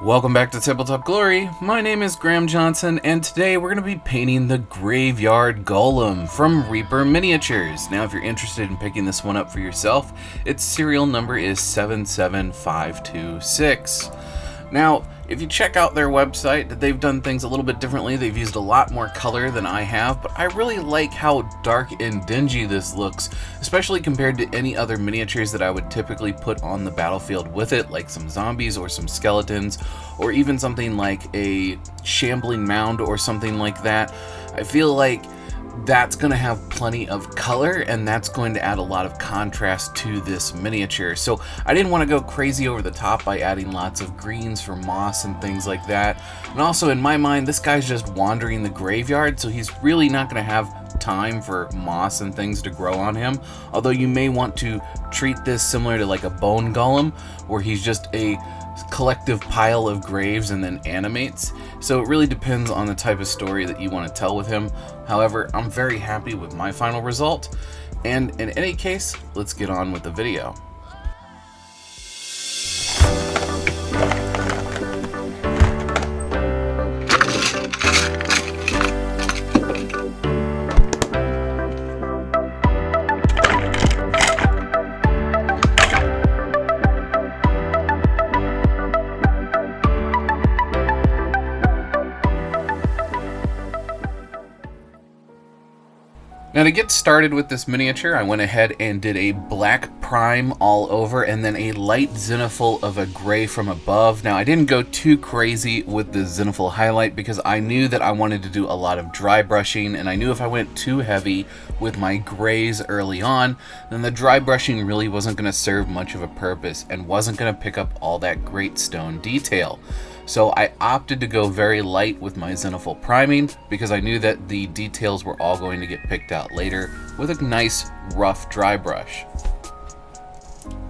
Welcome back to Tabletop Glory. My name is Graham Johnson, and today we're going to be painting the Graveyard Golem from Reaper Miniatures. Now, if you're interested in picking this one up for yourself, its serial number is 77526. Now, if you check out their website, they've done things a little bit differently. They've used a lot more color than I have, but I really like how dark and dingy this looks, especially compared to any other miniatures that I would typically put on the battlefield with it, like some zombies or some skeletons, or even something like a shambling mound or something like that. I feel like that's going to have plenty of color, and that's going to add a lot of contrast to this miniature. So I didn't want to go crazy over the top by adding lots of greens for moss and things like that. And also, in my mind, this guy's just wandering the graveyard, so he's really not going to have time for moss and things to grow on him. Although you may want to treat this similar to like a bone golem, where he's just a collective pile of graves and then animates. So it really depends on the type of story that you want to tell with him. However, I'm very happy with my final result, and in any case, let's get on with the video. Now, to get started with this miniature, I went ahead and did a black prime all over and then a light zenithal of a gray from above. Now, I didn't go too crazy with the zenithal highlight because I knew that I wanted to do a lot of dry brushing, and I knew if I went too heavy with my grays early on, then the dry brushing really wasn't going to serve much of a purpose and wasn't going to pick up all that great stone detail. So I opted to go very light with my zenithal priming because I knew that the details were all going to get picked out later with a nice rough dry brush.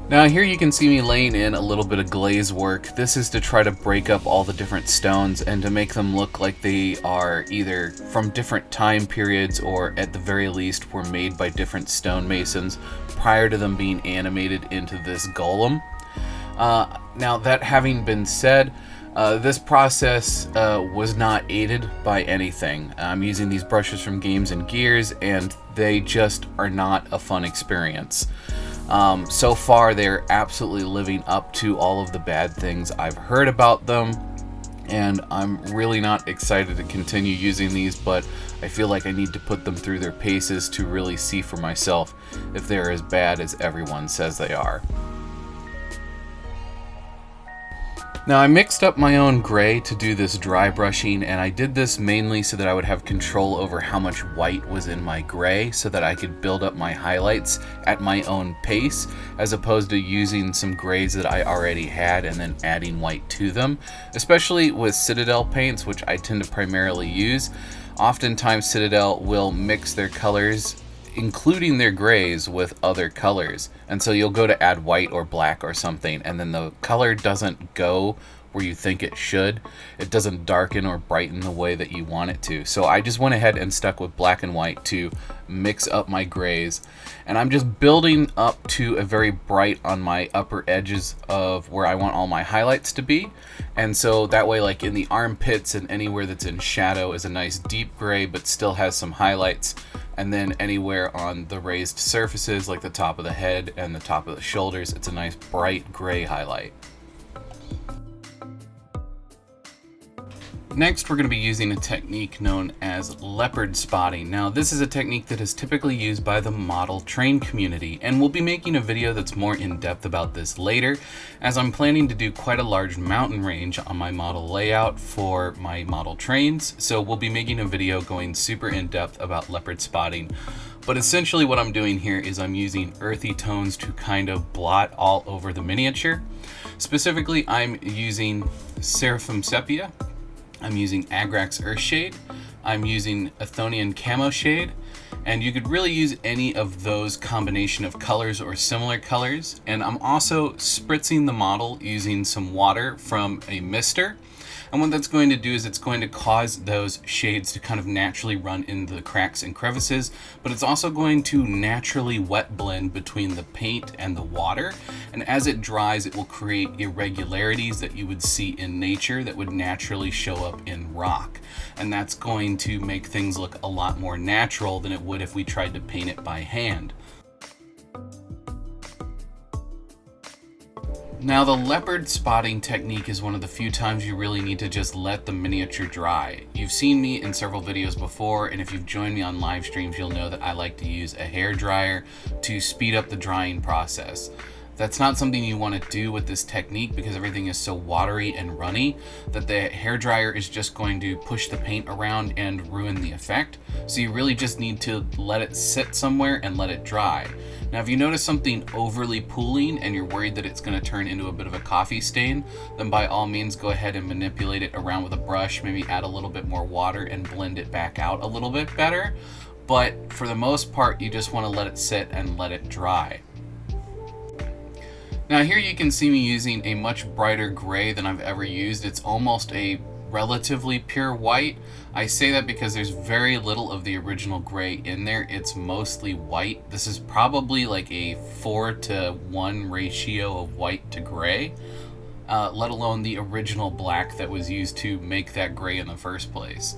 Now here you can see me laying in a little bit of glaze work. This is to try to break up all the different stones and to make them look like they are either from different time periods or at the very least were made by different stonemasons prior to them being animated into this golem. Now that having been said, this process was not aided by anything. I'm using these brushes from Games and Gears, and they just are not a fun experience. So far, they're absolutely living up to all of the bad things I've heard about them, and I'm really not excited to continue using these, but I feel like I need to put them through their paces to really see for myself if they're as bad as everyone says they are. Now, I mixed up my own gray to do this dry brushing, and I did this mainly so that I would have control over how much white was in my gray so that I could build up my highlights at my own pace, as opposed to using some grays that I already had and then adding white to them. Especially with Citadel paints, which I tend to primarily use. Oftentimes Citadel will mix their colors, including their grays, with other colors, and so you'll go to add white or black or something, and then the color doesn't go where you think it should. It doesn't darken or brighten the way that you want it to. So I just went ahead and stuck with black and white to mix up my grays, and I'm just building up to a very bright on my upper edges of where I want all my highlights to be. And so that way, like in the armpits and anywhere that's in shadow is a nice deep gray but still has some highlights. And then anywhere on the raised surfaces, like the top of the head and the top of the shoulders, it's a nice bright gray highlight. Next, we're going to be using a technique known as leopard spotting. Now, this is a technique that is typically used by the model train community, and we'll be making a video that's more in-depth about this later, as I'm planning to do quite a large mountain range on my model layout for my model trains, so we'll be making a video going super in-depth about leopard spotting. But essentially what I'm doing here is I'm using earthy tones to kind of blot all over the miniature. Specifically, I'm using Seraphim Sepia, I'm using Agrax Earthshade, I'm using Athonian Camo Shade, and you could really use any of those combination of colors or similar colors. And I'm also spritzing the model using some water from a mister. And what that's going to do is it's going to cause those shades to kind of naturally run into the cracks and crevices, but it's also going to naturally wet blend between the paint and the water. And as it dries, it will create irregularities that you would see in nature that would naturally show up in rock. And that's going to make things look a lot more natural than it would if we tried to paint it by hand. Now, the leopard spotting technique is one of the few times you really need to just let the miniature dry. You've seen me in several videos before, and if you've joined me on live streams, you'll know that I like to use a hair dryer to speed up the drying process. That's not something you want to do with this technique because everything is so watery and runny that the hair dryer is just going to push the paint around and ruin the effect. So you really just need to let it sit somewhere and let it dry. Now, if you notice something overly pooling and you're worried that it's going to turn into a bit of a coffee stain, then by all means go ahead and manipulate it around with a brush, maybe add a little bit more water and blend it back out a little bit better. But for the most part, you just want to let it sit and let it dry. Now here you can see me using a much brighter gray than I've ever used. It's almost a relatively pure white. I say that because there's very little of the original gray in there. It's mostly white. This is probably like a 4:1 ratio of white to gray, let alone the original black that was used to make that gray in the first place.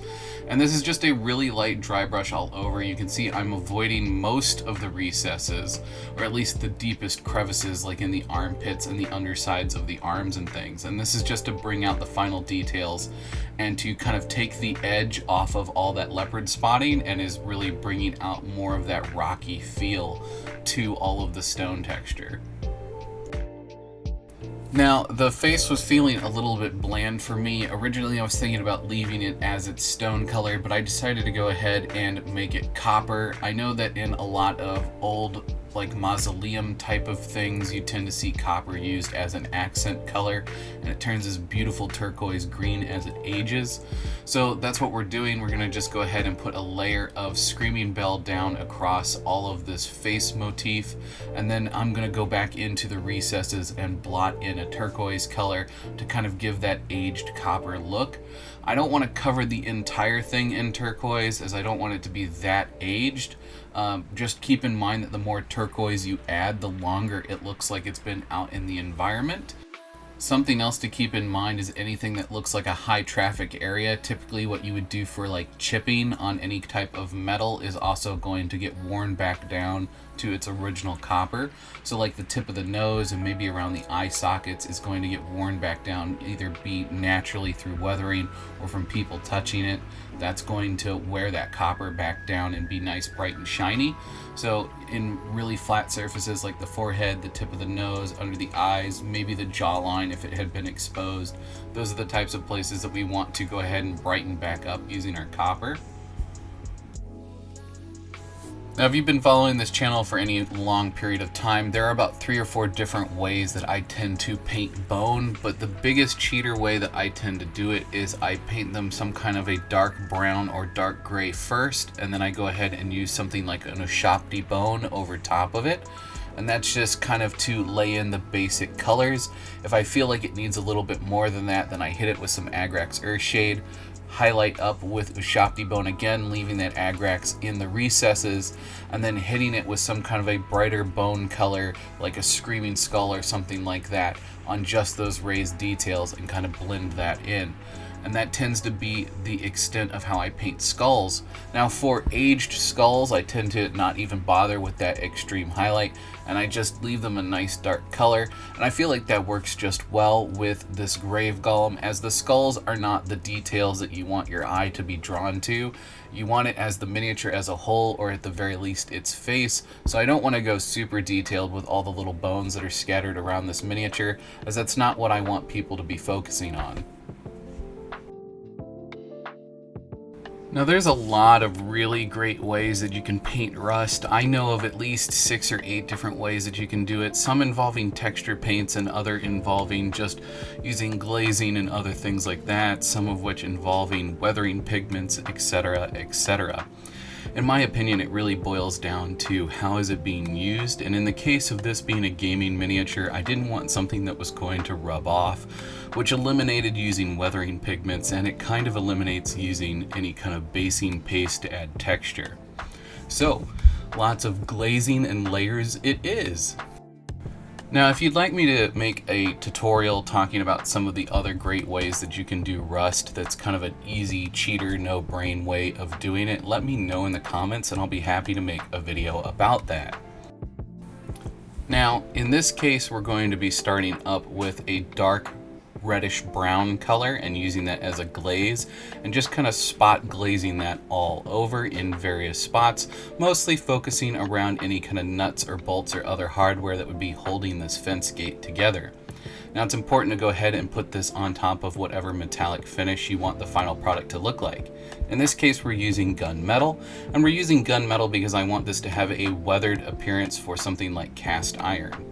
And this is just a really light dry brush all over. You can see I'm avoiding most of the recesses, or at least the deepest crevices, like in the armpits and the undersides of the arms and things. And this is just to bring out the final details and to kind of take the edge off of all that leopard spotting, and is really bringing out more of that rocky feel to all of the stone texture. Now, the face was feeling a little bit bland for me. Originally, I was thinking about leaving it as its stone color, but I decided to go ahead and make it copper. I know that in a lot of old, like mausoleum type of things, you tend to see copper used as an accent color, and it turns this beautiful turquoise green as it ages. So that's what we're doing. We're gonna just go ahead and put a layer of Screaming Bell down across all of this face motif, and then I'm gonna go back into the recesses and blot in a turquoise color to kind of give that aged copper look. I don't want to cover the entire thing in turquoise, as I don't want it to be that aged. Just keep in mind that the more turquoise you add, the longer it looks like it's been out in the environment. Something else to keep in mind is anything that looks like a high traffic area, typically what you would do for like chipping on any type of metal, is also going to get worn back down to its original copper. So like the tip of the nose and maybe around the eye sockets is going to get worn back down, either be naturally through weathering or from people touching it. That's going to wear that copper back down and be nice, bright, and shiny. So in really flat surfaces like the forehead, the tip of the nose, under the eyes, maybe the jawline if it had been exposed, those are the types of places that we want to go ahead and brighten back up using our copper. Now, if you've been following this channel for any long period of time, there are about 3 or 4 different ways that I tend to paint bone, but the biggest cheater way that I tend to do it is I paint them some kind of a dark brown or dark gray first, and then I go ahead and use something like an Ushapti bone over top of it. And that's just kind of to lay in the basic colors. If I feel like it needs a little bit more than that, then I hit it with some Agrax Earthshade, highlight up with Ushapti bone again, leaving that Agrax in the recesses, and then hitting it with some kind of a brighter bone color like a Screaming Skull or something like that on just those raised details, and kind of blend that in. And that tends to be the extent of how I paint skulls. Now for aged skulls, I tend to not even bother with that extreme highlight, and I just leave them a nice dark color. And I feel like that works just well with this grave golem, as the skulls are not the details that you want your eye to be drawn to. You want it as the miniature as a whole, or at the very least its face. So I don't want to go super detailed with all the little bones that are scattered around this miniature, as that's not what I want people to be focusing on. Now there's a lot of really great ways that you can paint rust. I know of at least 6 or 8 different ways that you can do it, some involving texture paints and other involving just using glazing and other things like that, some of which involving weathering pigments, etc., etc. In my opinion, it really boils down to how is it being used, and in the case of this being a gaming miniature, I didn't want something that was going to rub off, which eliminated using weathering pigments, and it kind of eliminates using any kind of basing paste to add texture. So, lots of glazing and layers it is. Now, if you'd like me to make a tutorial talking about some of the other great ways that you can do Rust that's kind of an easy cheater, no brain way of doing it, let me know in the comments and I'll be happy to make a video about that. Now, in this case, we're going to be starting up with a dark reddish brown color and using that as a glaze and just kind of spot glazing that all over in various spots, mostly focusing around any kind of nuts or bolts or other hardware that would be holding this fence gate together. Now it's important to go ahead and put this on top of whatever metallic finish you want the final product to look like. In this case, we're using gunmetal, and we're using gunmetal because I want this to have a weathered appearance for something like cast iron.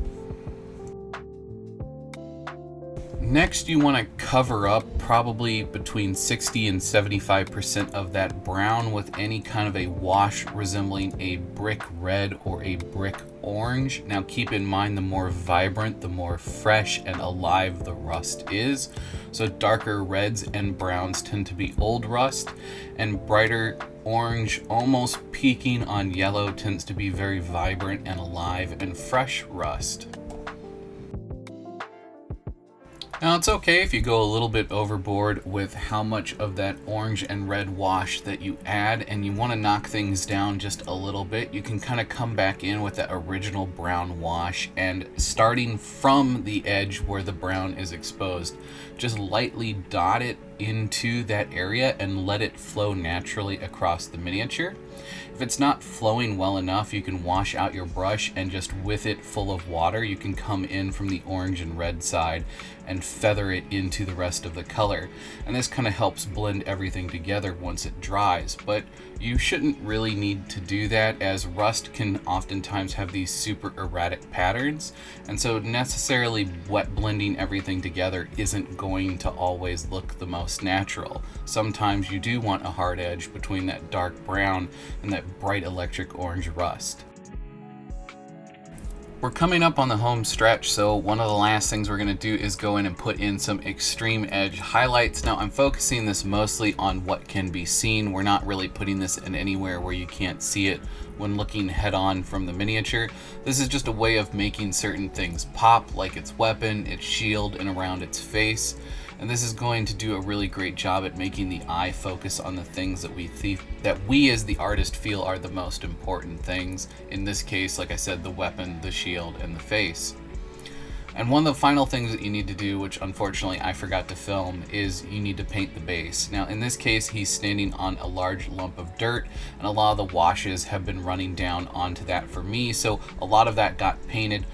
Next, you want to cover up probably between 60 and 75% of that brown with any kind of a wash resembling a brick red or a brick orange. Now keep in mind, the more vibrant, the more fresh and alive the rust is. So darker reds and browns tend to be old rust, and brighter orange, almost peaking on yellow, tends to be very vibrant and alive and fresh rust. Now it's okay if you go a little bit overboard with how much of that orange and red wash that you add, and you want to knock things down just a little bit. You can kind of come back in with that original brown wash, and starting from the edge where the brown is exposed, just lightly dot it into that area and let it flow naturally across the miniature. If it's not flowing well enough, you can wash out your brush, and just with it full of water, you can come in from the orange and red side and feather it into the rest of the color. And this kind of helps blend everything together once it dries, but you shouldn't really need to do that, as rust can oftentimes have these super erratic patterns, and so necessarily wet blending everything together isn't going to always look the most natural. Sometimes you do want a hard edge between that dark brown and that bright electric orange rust. We're coming up on the home stretch, so one of the last things we're going to do is go in and put in some extreme edge highlights. Now I'm focusing this mostly on what can be seen. We're not really putting this in anywhere where you can't see it when looking head on from the miniature. This is just a way of making certain things pop, like its weapon, its shield, and around its face. And this is going to do a really great job at making the eye focus on the things that we as the artist feel are the most important things. In this case, like I said, the weapon, the shield, and the face. And one of the final things that you need to do, which unfortunately I forgot to film, is you need to paint the base. Now in this case, he's standing on a large lump of dirt, and a lot of the washes have been running down onto that for me, so a lot of that got painted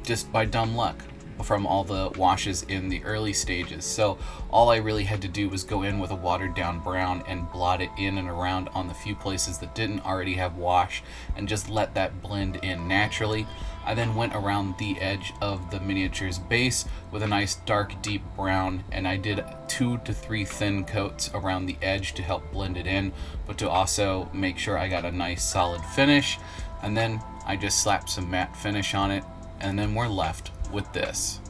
just by dumb luck from all the washes in the early stages. So all I really had to do was go in with a watered down brown and blot it in and around on the few places that didn't already have wash, and just let that blend in naturally. I then went around the edge of the miniature's base with a nice dark deep brown, and I did 2 to 3 thin coats around the edge to help blend it in, but to also make sure I got a nice solid finish. And then I just slapped some matte finish on it, and then we're left with this.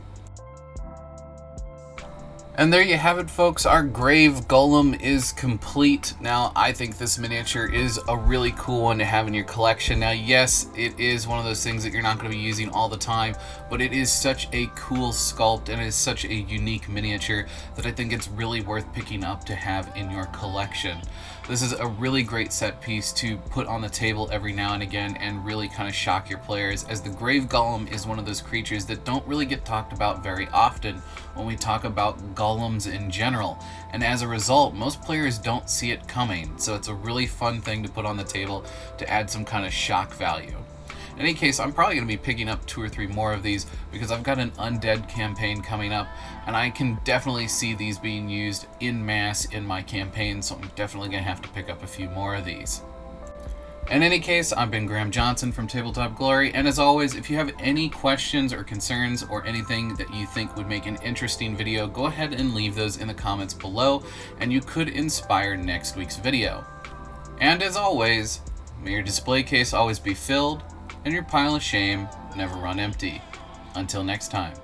And there you have it, folks. Our Grave Golem is complete. Now, I think this miniature is a really cool one to have in your collection. Now, yes, it is one of those things that you're not going to be using all the time, but it is such a cool sculpt, and it is such a unique miniature that I think it's really worth picking up to have in your collection. This is a really great set piece to put on the table every now and again and really kind of shock your players, as the Grave Golem is one of those creatures that don't really get talked about very often when we talk about golems in general, and as a result, most players don't see it coming, so it's a really fun thing to put on the table to add some kind of shock value. In any case, I'm probably going to be picking up 2 or 3 more of these because I've got an undead campaign coming up, and I can definitely see these being used en masse in my campaign, so I'm definitely going to have to pick up a few more of these. In any case, I've been Graham Johnson from Tabletop Glory, and as always, if you have any questions or concerns or anything that you think would make an interesting video, go ahead and leave those in the comments below, and you could inspire next week's video. And as always, may your display case always be filled and your pile of shame never run empty. Until next time.